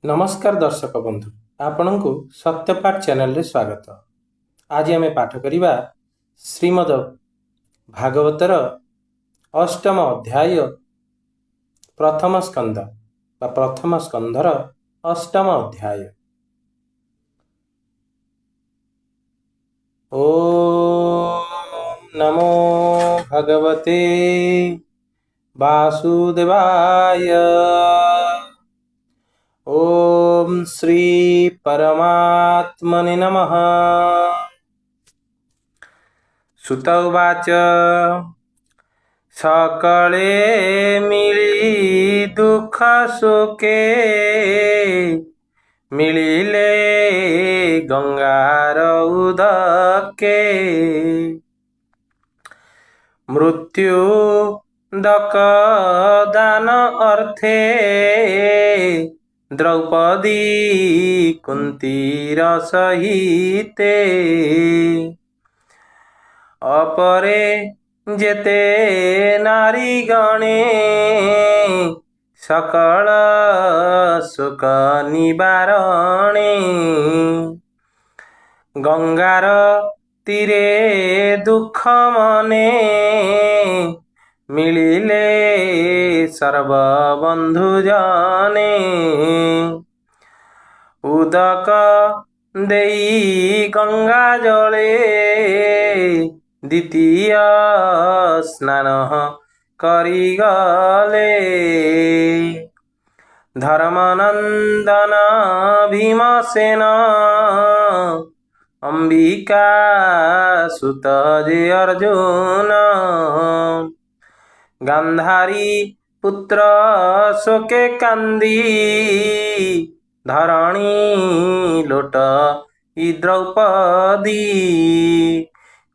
नमस्कार दर्शक बंधु आपण को सत्यपाठ चैनल रे स्वागत। आज आम पाठ करिबा श्रीमद् भागवतर अष्टम अध्याय प्रथम स्कंद बा प्रथम स्कंधर अष्टम अध्याय। ओम नमो भगवते वासुदेवाय। ओम श्री परमात्मने नमः। सुत उवाच सकले मिली दुख सुखे मिलिले गंगार उदके मृत्यु दक दान अर्थे द्रौपदी कुंतीर सहिते अपरे जेते नारी गणे सकल सुख निवारणे गंगार तीरे दुख मने मिलिले सर्वबंधु जाने उदक देई गंगा जले द्वितीय स्नान करिगले धर्मनंदन भीमसेन अंबिका सुत जे अर्जुन गांधारी पुत्र शोके कांदी धरणी लोट द्रौपदी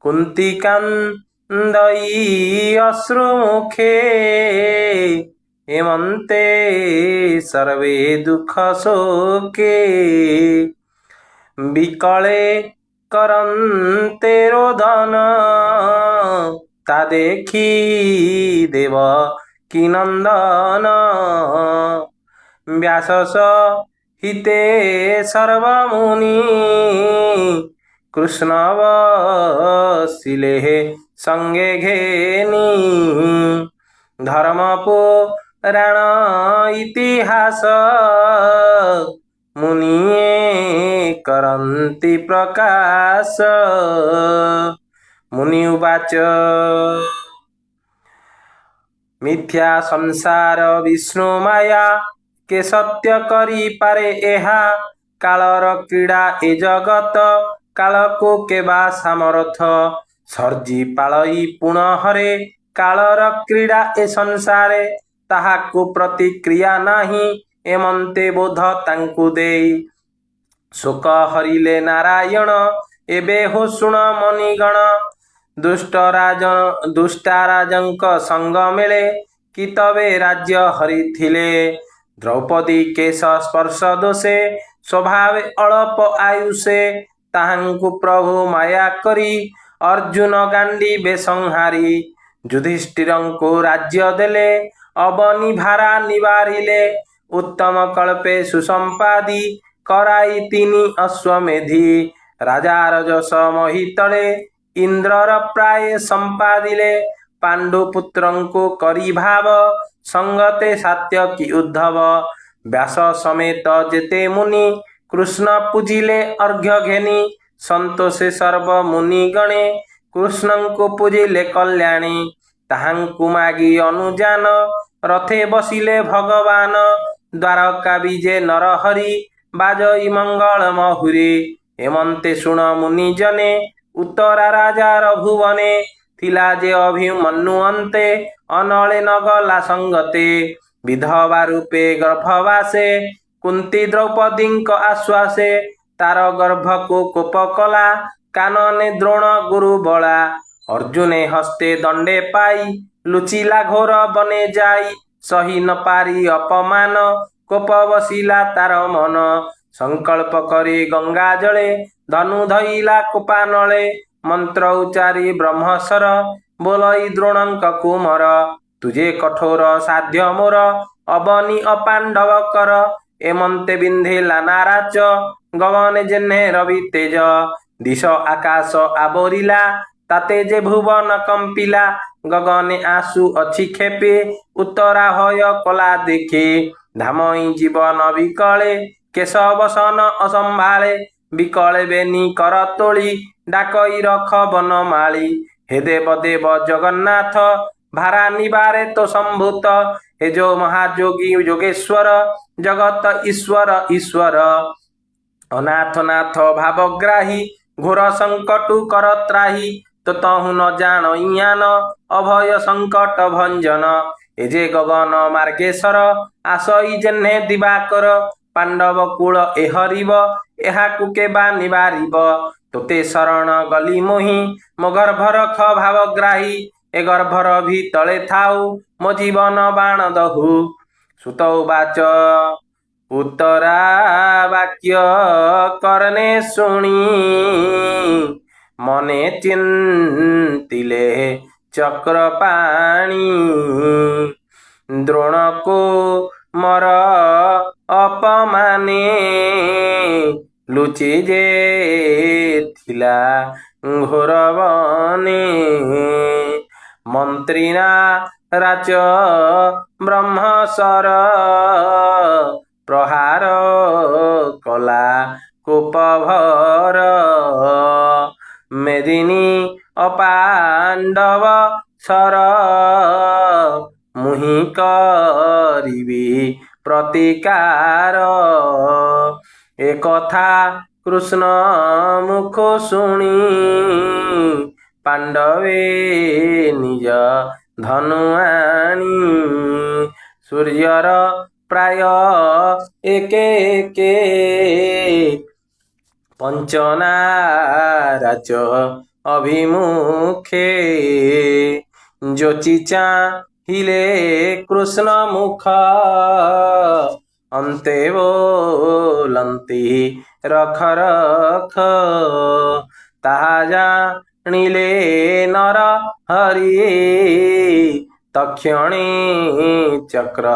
कुंती कांदई अश्रुमुखे हेमंते सर्वे दुख शोके विकले करन्ते रोदन ता देखी देव की नंदन व्यास हिते सर्वमुनि कृष्ण वसिले संगे घेनी धर्मपुराण इतिहास मुनिये करन्ति प्रकाश मुनि उवाच मिथ्या संसार विष्णु माया के सत्य करी पारे एहा कालर क्रीड़ा ए जगत काल को केबा सामर्थ सर्जी पालई पुनःरे कालर क्रीड़ा ए संसारे ताहाकु प्रतिक्रिया नाही एमंते बोध तांकु देई शोक हरिले नारायण एबे हो शुण मणिगण दुष्टाराजंक संग मिले कि तबे राज्य हरिथिले द्रौपदी केश स्पर्श दोषे स्वभाव अल्प आयुषे ताहांकु प्रभु माया करी अर्जुन गांडी बेसंहारी युधिष्ठिरंकु राज्य देले अबनी भारा निवारिले उत्तम कल्पे सुसंपादी कराई तिनी अश्वमेधी राजार जस महितले इंद्रर प्राय संपादिले पांडुपुत्रंकु करी भाव संगते सात्यकी उद्धव व्यास समेत जेते मुनि कृष्ण पूजिले अर्घ्य घेनी संतोषे सर्व मुनि गणे कृष्णंकु पूजिले कल्याणी ताहांकु मागी अनुजान रथे बसिले भगवान द्वारका विजे नरहरि बाजई मंगल महुरी हेमंते शुण मुनि जने उत्तरा राजार भुवने थिला जे अभिमन्यु अंते अनले नगला संगते विधवा रूपे गर्भवासे कुंती द्रौपदींक आश्वासे तार गर्भ को कोप कला कानने द्रोण गुरु बला अर्जुने हस्ते दंडे पाई लुचिला घोर बने जाई सही न पारी अपमान कोप बसिला तार मन संकल्प करी गंगा जले धनु धइला कोपानले मंत्र उच्चारी ब्रह्मस्वर बोलई द्रोणंक कुमर तुझे कठोर साध्य मोर अबनी अपांडव कर एमन्ते बिन्धेला नाराच गगने जेह्ने रवि तेज दिश आकाश आबोरिला ताते जे भुवन कम्पिला गगने आसु अछि खेपे उत्तरा हय कला देखे धामई जीवन विकले केशवसन असंभाळे विकले बेनी कर तोଳି डाकई रख बनमाळी हे देव देव जगन्नाथ भारा निबारे तो संभूत हे जो महायोगी योगेश्वर जगत ईश्वर ईश्वर अनाथ नाथ भावग्राही घोर संकटु कर त्राही तो तहु न जान ज्ञान अभय संकट भंजन ए जे गगन मार्गेश्वर आसई जेह्ने दिवाकर पांडव कूल ए हरिब एहाकु केबा निबारिब तोते शरण गली मोहि मो गर्भर ख भावग्राही ए गर्भर भितले थाउ मो जीवन बाण दहु सुत उवाच उत्तरा वाक्य करने शुणी मने चिंतिले चक्रपाणी द्रोण को मर अपमाने लुचि जे थिला घोर बने मंत्रीना राज ब्रह्मसर प्रहार कला कुपभर मेदिनी अपांडव सर मुहि करिबी प्रतिकार एकथा कृष्ण मुख शुणी पांडवे निज धनु आनी सूर्यर प्राय एके एके पंचनाराच अभिमुखे जोची चाहिले कृष्ण मुख अन्ते बोलंती रख रख ताहा जानिले नर हरि तक्षणे चक्र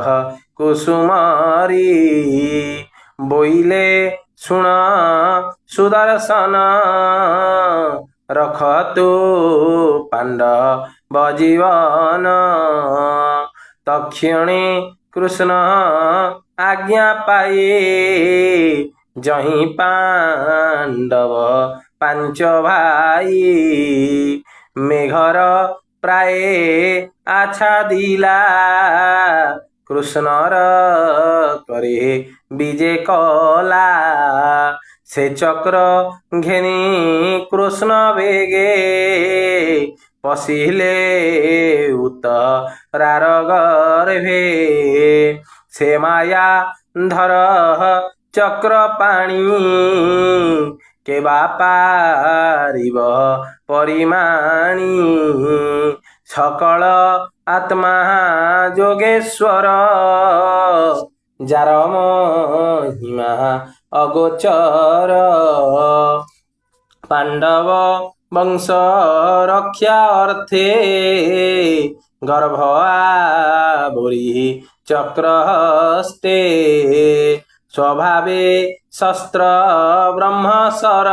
कुसुमारी बोइले सुन सुदर्शन रखतु पांडव जीवन तक्षणे कृष्ण आज्ञा पाए जहि पांडव पांच भाई मेघर प्राय आच्छादिला कृष्णर करे विजय कला से चक्र घेनी कृष्ण बेगे पशिले उत्तरार गर्भे से माया धर चक्र पाणी के बापारिब परिमाणी सकल आत्मा जोगेश्वर जार महिमा अगोचर पांडव वंश रक्षा अर्थे गर्भ आवरी चक्रहस्ते स्वभावे शस्त्र ब्रह्मसर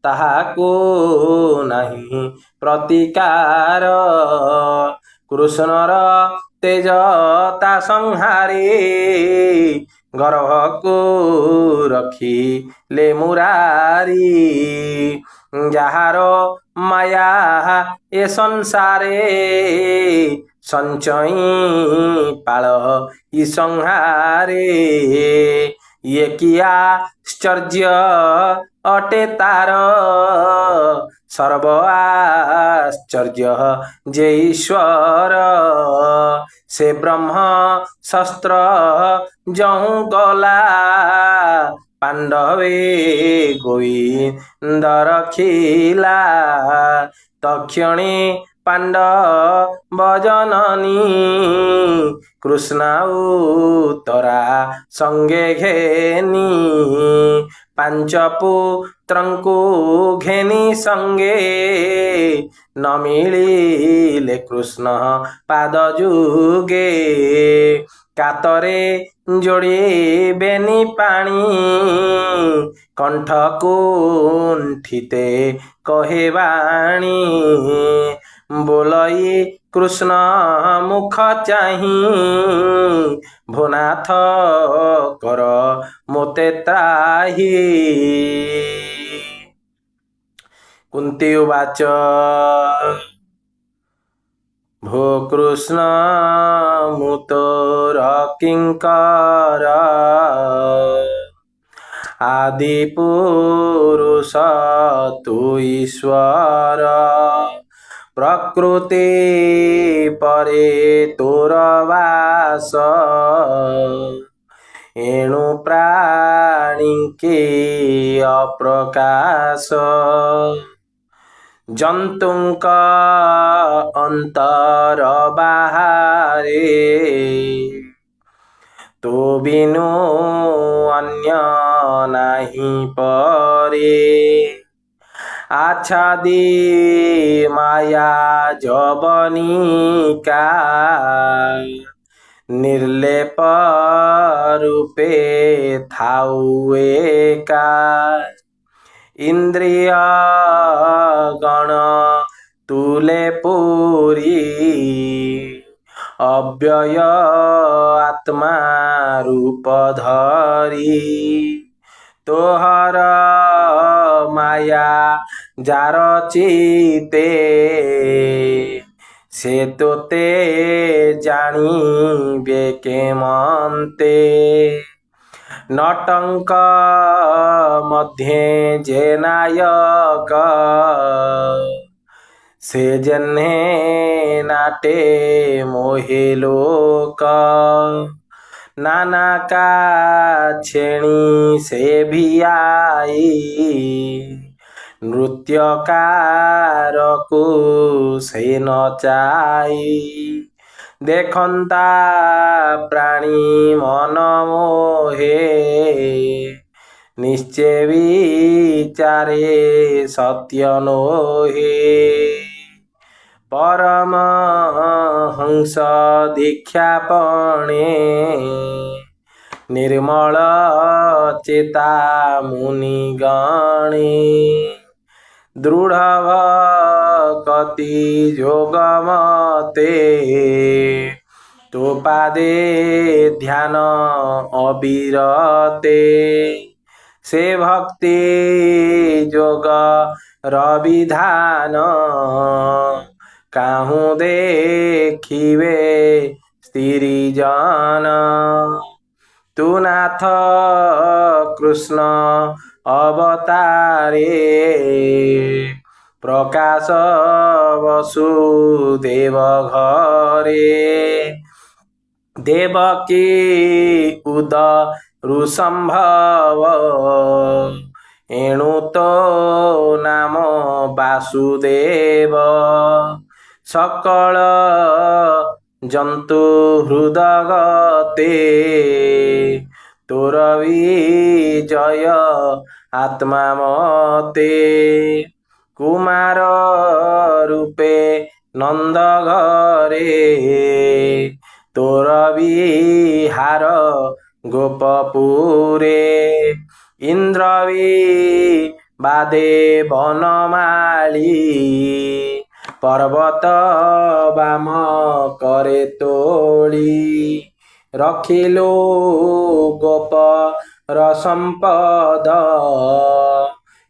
ताहाको नाही प्रतिकार कृष्णर तेजता संहारे गर्भको रखी ले मुरारी जाहार माया ए संसारे संचई पाल ई संहारे ये किया आश्चर्य अटे तार सर्व आश्चर्य जे ईश्वर से ब्रह्म शस्त्र जहु गला पांडवे गोविंद रखिला तक्षणे पांडव जननी कृष्णाऊ तोरा संगे घेनी पांच पुत्रंकु घेनी संगे न मिलिले कृष्ण पाद जुगे कातरे जोड़िबेनि पानी कंठ कुंठिते कहे बाणी बोलई कृष्ण मुख चाही भुनाथ कर मोते त्राही कुंती उवाच भो कृष्ण मुतोर किंकर आदि पुरुष तु ईश्वर प्रकृति परे तोर वास एणु प्राणी के अप्रकाश जंतुंक अंतर बाहारे तो बिनु अन्य नहीं परे आच्छादी माया जवनिका निर्लेप रूपे थाउ एका इंद्रिय गण तुले पूरी अव्यय आत्मा रूप धरी तोहर माया जार चिते से तोते जानिबे केमंते नटंक मध्ये जे नायक से जन्हे नाटे मोहे लोक नाना का छेणी से भी आई नृत्यकार को से नचाई देखंता प्राणी मन मोहे निश्चय विचारे सत्य नोहे परम हंस दीक्षा पणे निर्मल चेता मुनि गणे दृढ़ भक्ति जोग मते तो पादे ध्यान अविरते से भक्ति जोग रविधान काहू देखिवे स्त्री जन तू नाथ कृष्ण अवतारे प्रकाश वसुदेव घरे देवकी उदरु संभव एणु तो नाम वासुदेव सकल जंतु हृदगते तोर विजय आत्मा मते कुमार रूपे नंद घरे तोर विहार गोपपुरे इंद्रवी बादे बनमाली पर्वत बाम करे तोली रखिलो गोप रसंपद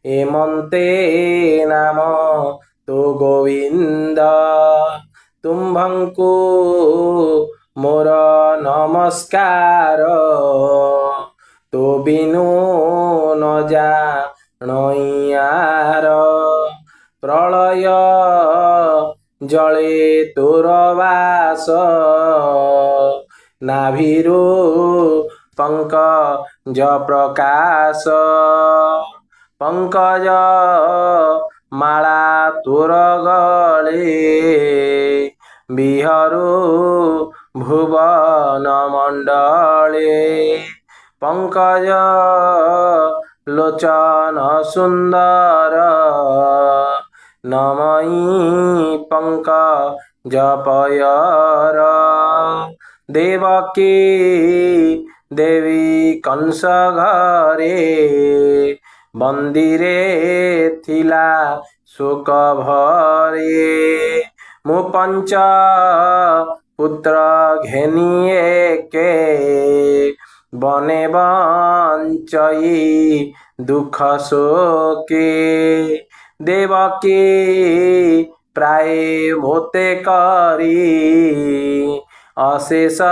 एमंते नाम तो गोविंद तुम्भंकु मोर नमस्कार तो बिनु न जानइयार प्रलय जले तोर वास नाभिरु पंकज प्रकाश पंकज ମାଳା ତୋର ଗଳେ ବିହରୁ ଭୁବନ ମଣ୍ଡଳେ ପଙ୍କଜ ଲୋଚନ ସୁନ୍ଦର ନମଇ ପଙ୍କଜ ପୟର ଦେବକୀ ଦେବୀ କଂସ ଘରେ ବନ୍ଦିରେ ଥିଲା ଶୋକ ଭରେ ମୁଁ ପଞ୍ଚ ପୁତ୍ର ଘେନି ଏକେ ବନେ ବଞ୍ଚଇ ଦୁଃଖ ଶୋକେ ଦେବକୀ ପ୍ରାୟ ମୋତେ କରି ଅଶେଷ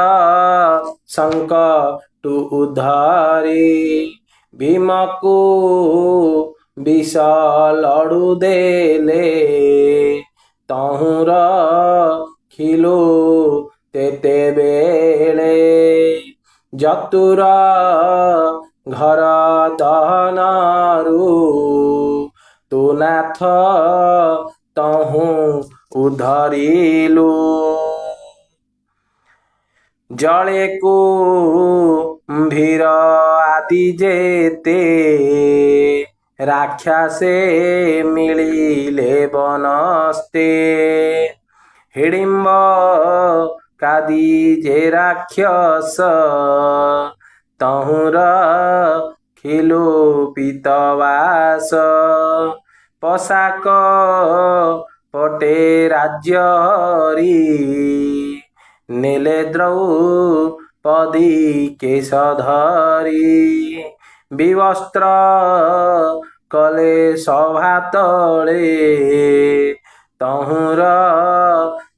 ସଙ୍କଟୁ ଉଦ୍ଧାରେ ଭୀମକୁ ବିଷ ଲଡୁ ଦେଲେ ତହୁଁର ଖିଲୁ ତେତେବେଳେ ଯତୁର ଘର ଦହନରୁ ତୁ ନାଥ ତହୁଁ ଉଦ୍ଧରିଲୁ ଜଳେ କୁମ୍ଭୀର ଆଦି ଯେତେ ରାକ୍ଷସେ ମିଳିଲେ ବନସ୍ତେ ହିଡ଼ିମ୍ବ କାଦି ଯେ ରାକ୍ଷସ ତହୁଁର ଖିଲୁ ପିତବାସ ପୋଷାକ ପଟେ ରାଜ୍ୟ ହରି ନେଲେ ଦ୍ରୌପଦୀ କେଶ ଧରି ବିବସ୍ତ୍ର କଲେ ସଭା ତଳେ ତହୁଁର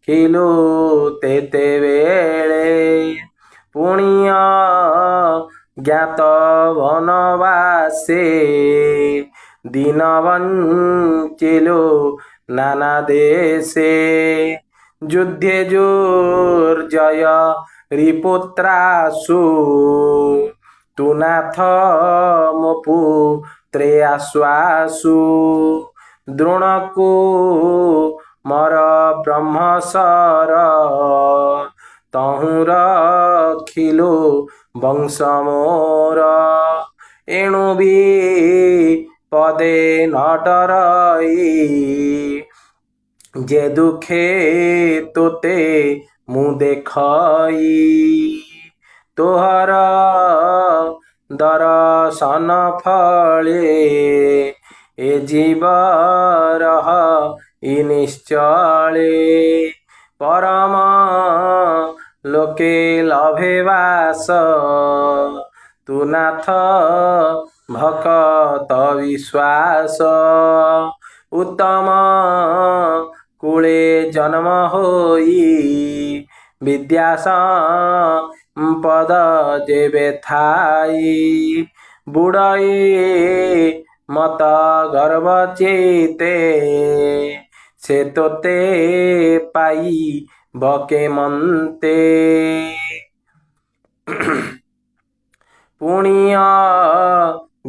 ଖିଲୁ ତେତେବେଳେ ପୁଣ୍ୟ ଜ୍ଞାତ ବନବାସେ ଦିନ ବଞ୍ଚିଲୁ ନାନା ଦେଶେ ଯୁଦ୍ଧେ ଜୟ ରିପୁତ୍ରାସୁ ତୁ ନାଥ ମୋ ପୁତ୍ରେ ଆଶ୍ୱାସୁ ଦ୍ରୋଣକୁ ମର ବ୍ରହ୍ମସର ତହୁଁ ରଖିଲୁ ବଂଶ ମୋର ଏଣୁ ବି ପଦେ ନ ଡରଇ ଯେ ଦୁଃଖେ ତୋତେ ମୁଁ ଦେଖଇ ତୋହର ଦର୍ଶନ ଫଳେ ଏ ଜୀବରହ ଇ ନିଶ୍ଚଳେ ପରମ ଲୋକେ ଲଭେ ବାସ ତୁ ନାଥ ଭକତ ବିଶ୍ୱାସ ଉତ୍ତମ କୂଳେ ଜନ୍ମ ହୋଇ ବିଦ୍ୟା ସମ୍ପଦ ଯେବେ ଥାଇ ବୁଡ଼ଇ ମତ ଗର୍ବ ଚିତେ ସେ ତୋତେ ପାଇ ବକେ ମନ୍ତେ ପୁଣ୍ୟ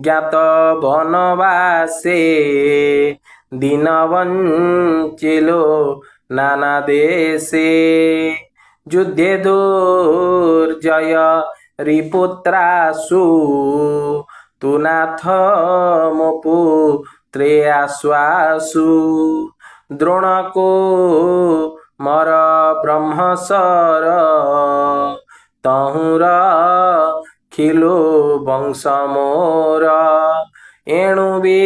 ଜ୍ଞାତ ବନବାସେ ଦିନ ବଞ୍ଚିଲୁ ନାନା ଦେଶେ ଯୁଦ୍ଧେ ଦୁର୍ଜୟ ରିପୁତ୍ରାସୁ ତୁ ନାଥ ମୋ ପୁତ୍ରେ ଆଶ୍ୱାସୁ ଦ୍ରୋଣକୁ ମର ବ୍ରହ୍ମସର ତହୁଁ ରଖିଲୁ ବଂଶ ମୋର ଏଣୁ ବି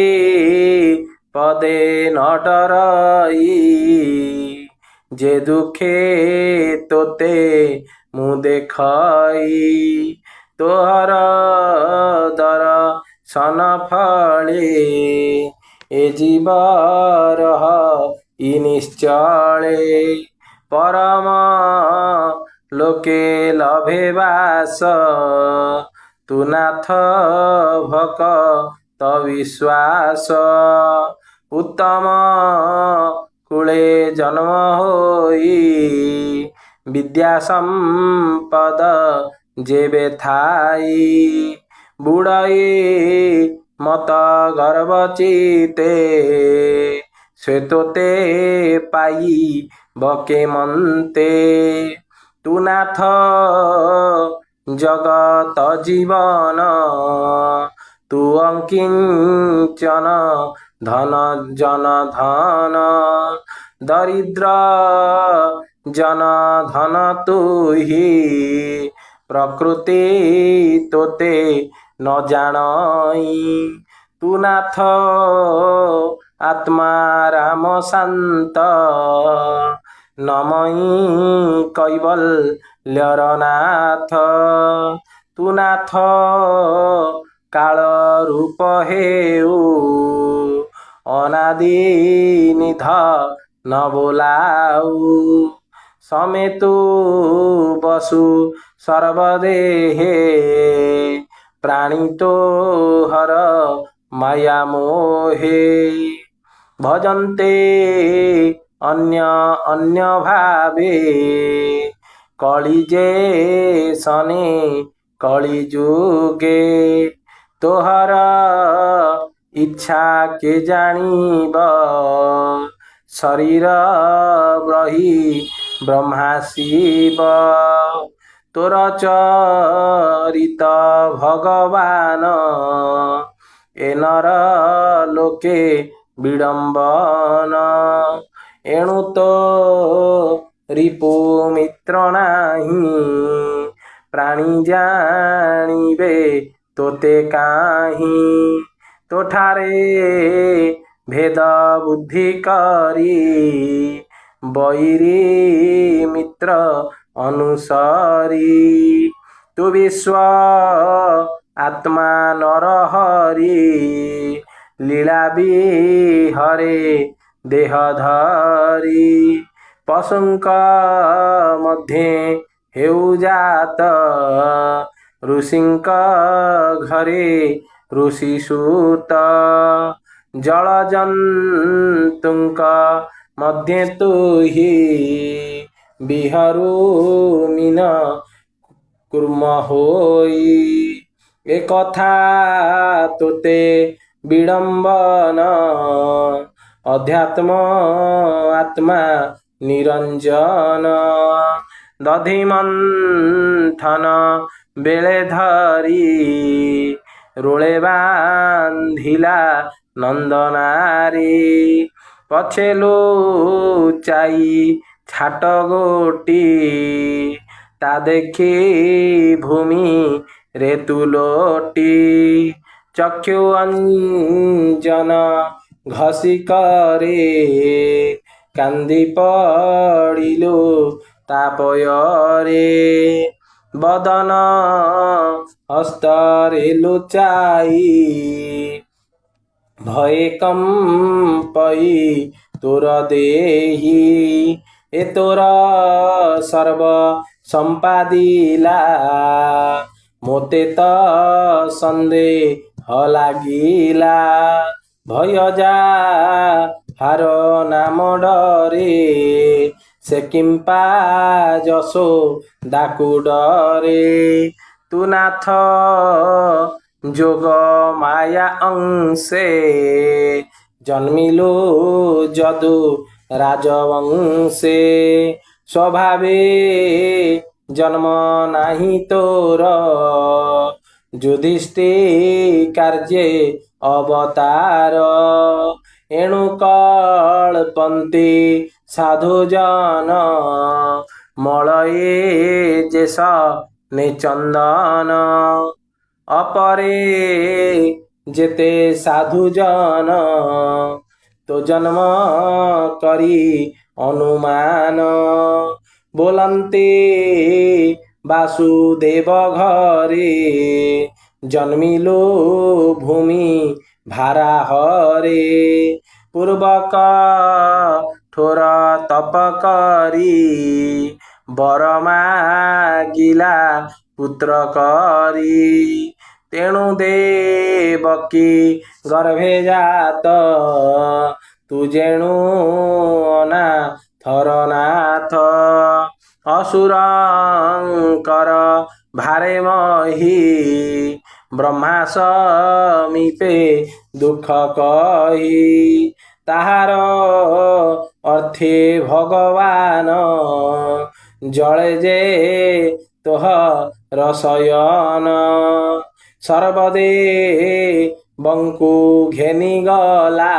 ପଦେ ନ ଡରଇ ଯେ ଦୁଃଖେ ତୋତେ ମୁଁ ଦେଖଇ ତୋହର ଦର୍ଶନ ଫଳେ ଏ ଜୀବରହ ଇ ନିଶ୍ଚଳେ ପରମ ଲୋକେ ଲଭେ ବାସ ତୁ ନାଥ ଭକତ ବିଶ୍ୱାସ ଉତ୍ତମ କୂଳେ ଜନ୍ମ ହୋଇ ବିଦ୍ୟା ସମ୍ପଦ ଯେବେ ଥାଇ ବୁଡ଼ଇ ମତ ଗର୍ବ ଚିତେ ସେ ତୋତେ ପାଇବ କେମନ୍ତେ। ତୁ ନାଥ ଜଗତ ଜୀବନ, ତୁ ଅକିଞ୍ଚନ ଧନ ଜନ ଧନ। ଦରିଦ୍ର ଜନ ଧନ ତୁହି, ପ୍ରକୃତି ତୋତେ ନ ଜାଣଇ। ତୁ ନାଥ ଆତ୍ମା ରାମ ଶାନ୍ତ, ନମଇ କୈବଲ୍ୟର ନାଥ। ତୁ ନାଥ କାଳ ରୂପ ହେଉ, ଅନାଦି ନିଧନ ବୋଲାଉ। ସମେତୁ ବସୁ ସର୍ବଦେହେ, ପ୍ରାଣୀ ତୋହର ମାୟା ମୋହେ। ଭଜନ୍ତେ ଅନ୍ୟ ଅନ୍ୟ ଭାବେ, କଳି ଯେ ସନେ କଳି ଯୁଗେ। ତୋହର ଇଚ୍ଛା କେ ଜାଣିବ, ଶରୀର ବ୍ରହି ବ୍ରହ୍ମା ଶିବ। ତୋର ଚରିତ ଭଗବାନ, ଏ ନର ଲୋକେ ବିଡ଼ମ୍ବନ। ଏଣୁ ତ ରିପୁ ମିତ୍ର ନାହିଁ, ପ୍ରାଣୀ ଜାଣିବେ ତୋତେ କାହିଁ। ତୋଠାରେ ଭେଦ ବୁଦ୍ଧି କରି, ବୈରୀ ମିତ୍ର ଅନୁସରି। ତୁ ବିଶ୍ୱ ଆତ୍ମା ନରହରି, ଲୀଳା ବିହରେ ଦେହ ଧରି। ପଶୁଙ୍କ ମଧ୍ୟେ ହେଉ ଜାତ, ଋଷିଙ୍କ ଘରେ ଋଷି ସୂତ। ଜଳଜନ୍ତୁଙ୍କ ମଧ୍ୟେ ତୁହି, ବିହରୁ ମୀନ କୁର୍ମ ହୋଇ। ଏ କଥା ତୋତେ ବିଡ଼ମ୍ବନ, ଅଧ୍ୟାତ୍ମ ଆତ୍ମା ନିରଞ୍ଜନ। ଦଧି ମନ୍ଥନ ବେଳେ ଧରି, ରୋଳେ ବାନ୍ଧିଲା ନନ୍ଦନାରୀ। ପଛେ ଲୁଚାଇ ଛାଟ ଗୋଟି, ତା ଦେଖି ଭୂମି ରେ ତୁ ଲୋଟି। ଚକ୍ଷୁ ଅଞ୍ଜନ ଘଷି କରି, କାନ୍ଦି ପଡ଼ିଲୁ ତାପୟରେ। ବଦନ ହସ୍ତରେ ଲୁଚାଇ, ଭୟେ କମ୍ପଇ ତୋର ଦେହି। ଏ ତୋର ସର୍ବ ସମ୍ପାଦିଲା, ମୋତେ ତ ସନ୍ଦେହ ଲାଗିଲା। ଭୟ ଯାହାର ନାମ ଡରେ, ସେ କିମ୍ପା ଯଶୋଦାକୁ ଡରେ। ତୁ ନାଥ ଯୋଗ ମାୟା ଅଂଶେ, ଜନ୍ମିଲୁ ଯଦୁ ରାଜବଂଶେ। ସ୍ୱଭାବେ ଜନ୍ମ ନାହିଁ ତୋର, ଯୁଧିଷ୍ଠି କାର୍ଯ୍ୟେ ଅବତାର। ଏଣୁ କଳ୍ପନ୍ତି ସାଧୁଜନ, ମଳୟେ ଯେଶ ନେ ଚନ୍ଦନ। ଅପରେ ଯେତେ ସାଧୁଜନ, ତୋ ଜନ୍ମ କରି ଅନୁମାନ। ବୋଲନ୍ତି ବାସୁଦେବ ଘରେ, ଜନ୍ମିଲୁ ଭୂମି ଭାରାହରେ। ପୂର୍ବକ ଠୋର ତପ କରି, ବର ମାଗିଲା ପୁତ୍ର କରି। ତେଣୁ ଦେବକୀ ଗର୍ଭେ ଜାତ, ତୁ ଯେଣୁ ଅନାଥର ନାଥ। ଅସୁରଙ୍କର ଭାରେ ମହି, ବ୍ରହ୍ମା ସମୀପେ ଦୁଃଖ କହି। তাহার অর্থে ভগবান জলে যে তোহ রসয়ন সর্বদে বঙ্কু ঘেনি গলা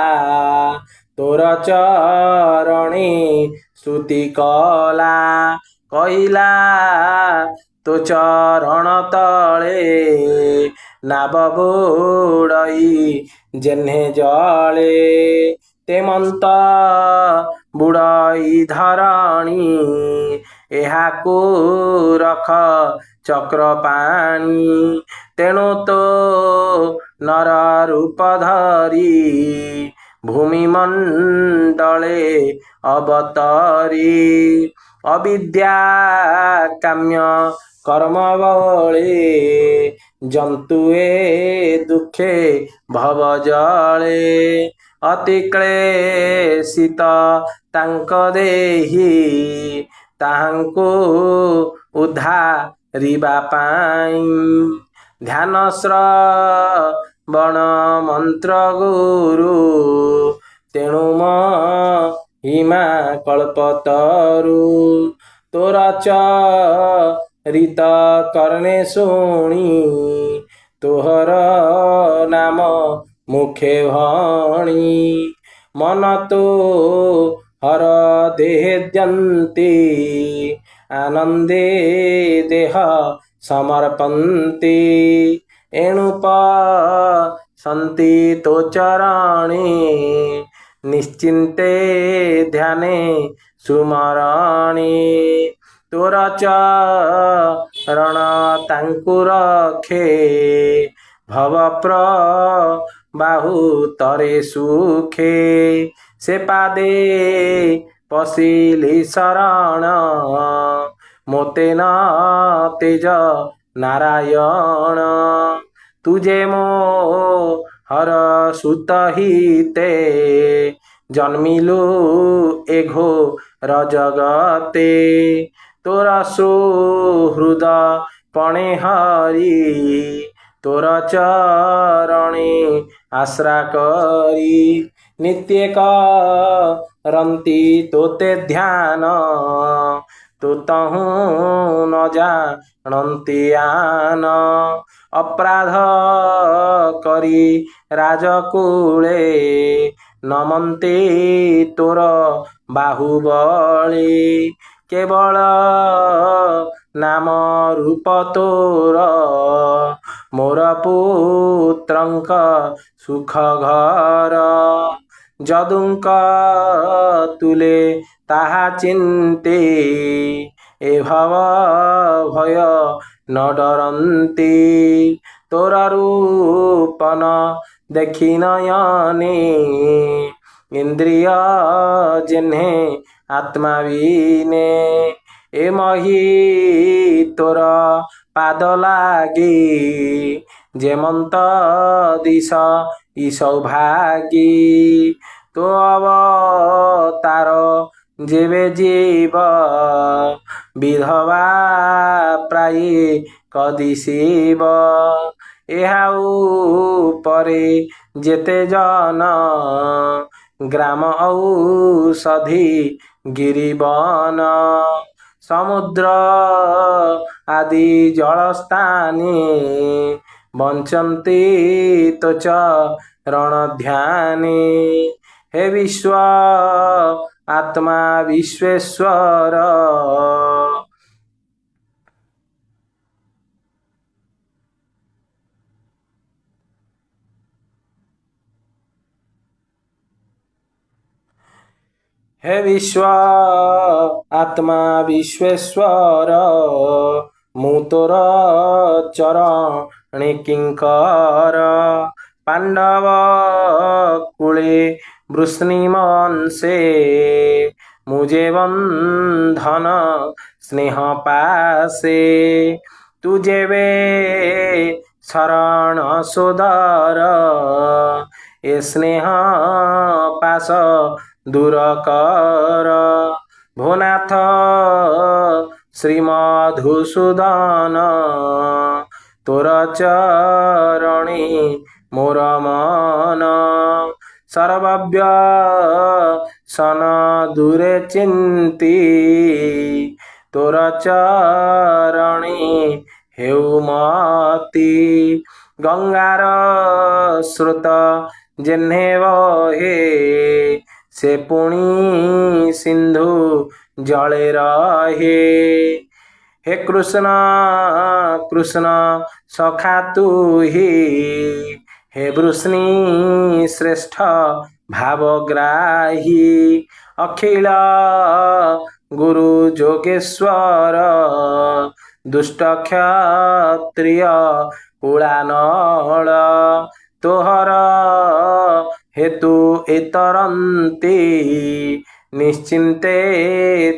তোর চরণে শ্রুতি কলা কইলা তো চରଣ তଳେ নাব ବୁଡ଼ଇ ଯେହ୍ନେ ଜଳେ ତେମନ୍ତ ବୁଡ଼ଇ ଧରଣୀ ଏହାକୁ ରଖ ଚକ୍ର ପାଣି ତେଣୁ ତୋ ନର ରୂପ ଧରି ଭୂମି ମଣ୍ଡଳେ ଅବତରୀ ଅବିଦ୍ୟା କାମ୍ୟ কর্ম বলে জন্তু এ দুঃখে ভব জলে অতি ক্লেশিত তাঙ্ক দেহি তাহাଙ୍କୁ ଉଦ୍ଧାରିବା ପାଇଁ ଧ୍ୟାନ ଶ୍ରବଣ ମନ୍ତ୍ର ଗୁରୁ ତେଣୁ ମହିମା କଳ୍ପତରୁ ତୋର ଚରିତ କର୍ଣ୍ଣେ ଶୁଣି ତୋହର ନାମ ମୁଖେ ଭଣି ମନ ତୋହର ଦେହେ ଦ୍ୟନ୍ତି ଆନନ୍ଦେ ଦେହ ସମର୍ପନ୍ତି ଏଣୁ ପସନ୍ତି ତୋ ଚରଣେ ନିଶ୍ଚିନ୍ତେ ଧ୍ୟାନେ ସୁମରଣେ ତୋର ଚରଣ ତାଙ୍କୁ ରଖେ ଭବ ପ୍ରବାହୁ ତରେ ସୁଖେ ସେ ପାଦେ ପଶିଲି ଶରଣ ମୋତେ ନ ତେଜ ନାରାୟଣ ତୁଜେ ମୋ ହର ସୁତ ହିତେ ଜନ୍ମିଲୁ ଏ ଘୋର ଜଗତେ ତୋର ସୁହୃଦ ପଣେ ହରି ତୋର ଚରଣେ ଆଶ୍ରା କରି ନିତ୍ୟ କରନ୍ତି ତୋତେ ଧ୍ୟାନ ତୁ ତହୁଁ ନ ଜାଣନ୍ତି ଆନ ଅପରାଧ କରି ରାଜକୁଳେ ନମନ୍ତି ତୋର ବାହୁବଳୀ କେବଳ ନାମ ରୂପ ତୋର ମୋର ପୁତ୍ରଙ୍କ ସୁଖ ଘର ଯଦୁଙ୍କ ତୁଲେ ତାହା ଚିନ୍ତେ ଏ ଭବ ଭୟ ନ ଡରନ୍ତି ତୋର ରୂପନ ଦେଖି ନୟନେ ଇନ୍ଦ୍ରିୟ ଯେହ୍ନେ ଆତ୍ମା ବିନେ ଏ ମହି ତୋର ପାଦ ଲାଗି ଯେମନ୍ତ ଦିଶ ଇ ସୌଭାଗୀ ତୋ ଅବତାର ଯେବେ ଯିବ ବିଧବା ପ୍ରାୟ କଦିଶିବ ଏହା ଉପରେ ଯେତେ ଜନ ଗ୍ରାମ ଔଷଧି ଗିରିବନ ସମୁଦ୍ର ଆଦି ଜଳସ୍ଥାନେ ବଞ୍ଚନ୍ତି ତୋ ଚରଣ ଧ୍ୟାନେ ହେ ବିଶ୍ୱ ଆତ୍ମା ବିଶ୍ୱେଶ୍ୱର हे विश्व आत्मा विश्वेश्वर ମୁଁ ତୋର ଚରଣେ କିଙ୍କର ପାଣ୍ଡବ କୂଳେ ବୃଷ୍ଣିମଂସେ ମୁଁ ଯେ ବନ୍ଧନ ସ୍ନେହ ପାଶେ ତୁ ଯେବେ ଶରଣ ସୋଦର ଏ ସ୍ନେହ ପାଶ ଦୂର କର ଭୋନାଥ ଶ୍ରୀମଧୁସୂଦନ ତୋର ଚରଣେ ମୋର ମନ सर्वव्यसन दूरे चिंती तोर चरणी हेउमती गंगार स्रोत जेन्हे बहे से पुणी सिंधु जले रहे। हे कृष्ण कृष्ण सखा तू ही हे वृष्णि श्रेष्ठ भावग्राही अखिल गुरु जोगेश्वर दुष्ट क्षत्रिय कुलानल तोहर हेतु एतरंती निश्चिंते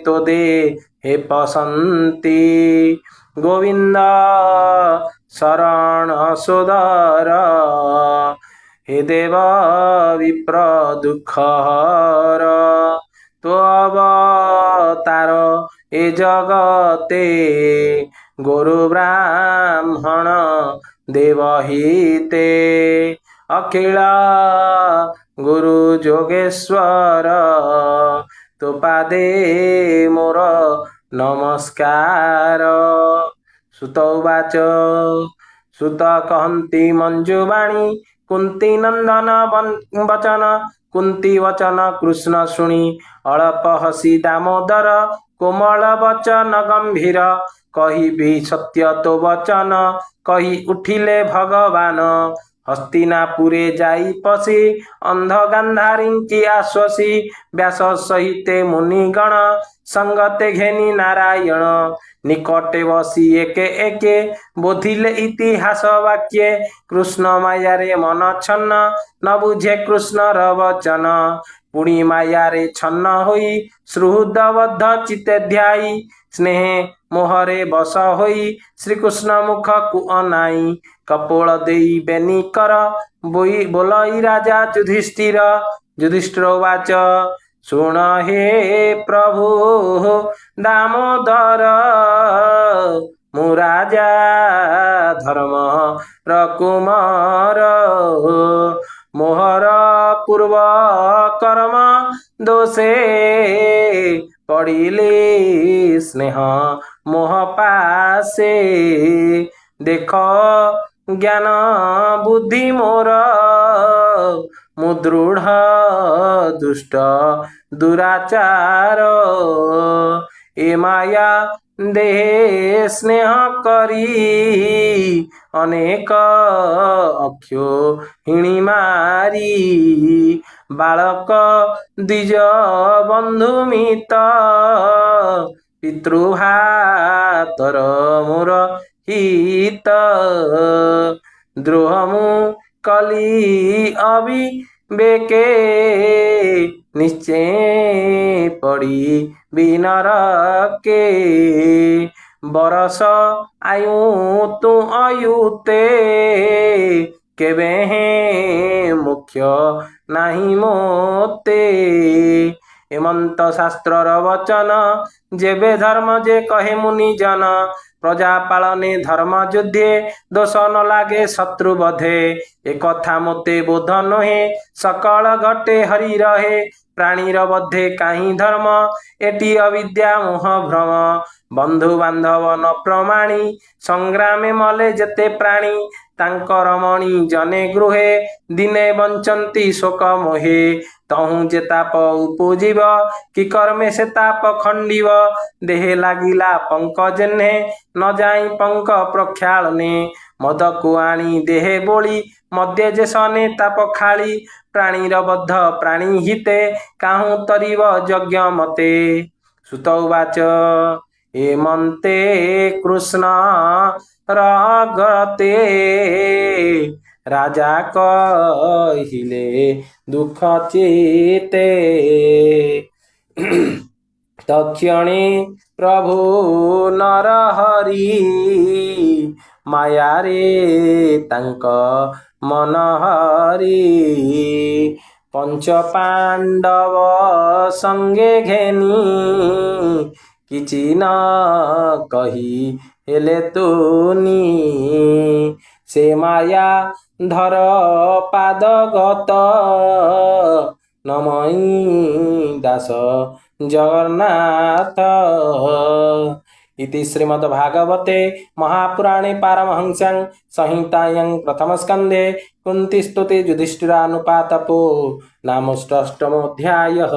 तो दे हे पसंती गोविंद शरण सोदर हे देव विप्र दुख हर तो अवतार ए जगते गुरु ब्राह्मण देवहिते अखिल गुरु जोगेश्वर तो पादे मोर नमस्कार। सुत उवाच सुत कहन्ति मंजुवाणी कुंती नंदन वचन कुंती वचन कृष्ण शुणी अल्प हसी दामोदर कोमल वचन गंभीर कहिबी सत्य तो वचन कही उठिले भगवान हस्तिनापुरे जाई पशी अंध गांधारी आश्वसी व्यास सहिते मुनिगण संगते घेनी नारायण निकटे बसी एके एके बोधिले इतिहास वाक्ये कृष्ण मायारे मन छन्न न बुझे कृष्णर वचन पुणी मायारे छन्न होई सुहृदबद्ध चित्ते ध्याई स्नेह मोहरे बस होई श्रीकृष्ण मुख कु अनाई कपोल देई बेनी कर बोलई राजा युधिष्ठिर युधिष्ठिर उवाच शुण हे प्रभु दामोदर मु राजा धर्म रकुमार मोहर पूर्व कर्म दोषे पड़िले स्नेह मोह पासे देख ज्ञान बुद्धि मोर मुदृढ़ दुष्ट दुराचार ए माया देह स्नेह करी अनेक अक्षो हिणी मारी बालक द्विज बंधु मित पितृभातर मोर हित द्रोहमु कली अविवेके निश्चय पड़ी बिनरके बरस आयु तू अयुते केबे हे मुख्य नाही मोते एमंत शास्त्रर वचन जेबे धर्म जे कहे मुनि जन प्रजा पालने धर्म युद्धे दोष न लागे शत्रु बधे ए कथा मोते बोध नहे सकल घटे हरि रहे प्राणीर बधे काहीं धर्म एटी अविद्या मोह भ्रम बंधु बांधव न प्रमाणी संग्रामे मले जेते प्राणी तांकर मणि जने गृहे दिने बंचंती शोक मोहे तहु जे ताप उपजीव कि कर्मे से ताप खंडिव देहे लागिला पंक जेन्हे न जाई पंक प्रख्यालने मद को आनी देहे बोली मध्य जे सने ताप खाली प्राणीर बद्ध प्राणी हिते काहू तरिव यज्ञ मते सुत उवाच हेमंते कृष्ण रगते राजा कहिले दुख चेते तक्षणे प्रभु नरहरि मायारे तांक मन हरि पंच पांडव संगे घेनी किछि न कही हेले तुनी से माया धर पादगत नमई दास जगन्नाथ। इति श्रीमद्भागवते महापुराणे पारमहंस्यां संहितायां प्रथमस्कन्धे कुन्तीस्तुति युधिष्ठिरानुपातपो नाम षष्ठमोऽध्यायः।